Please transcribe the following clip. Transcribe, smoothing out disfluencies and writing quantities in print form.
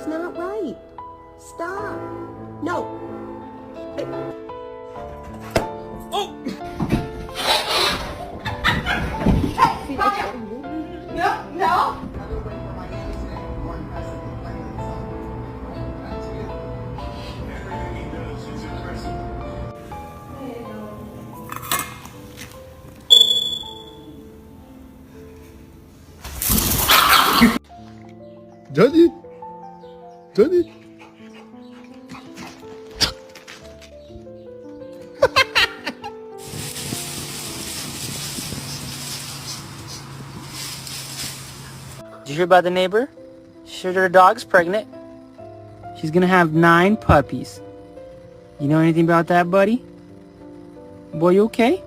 is not right. Stop. No. Hey. Oh! No. Johnny! Johnny! Did you hear about the neighbor? She heard her dog's pregnant. She's gonna have 9 puppies. You know anything about that, buddy? Boy, you okay?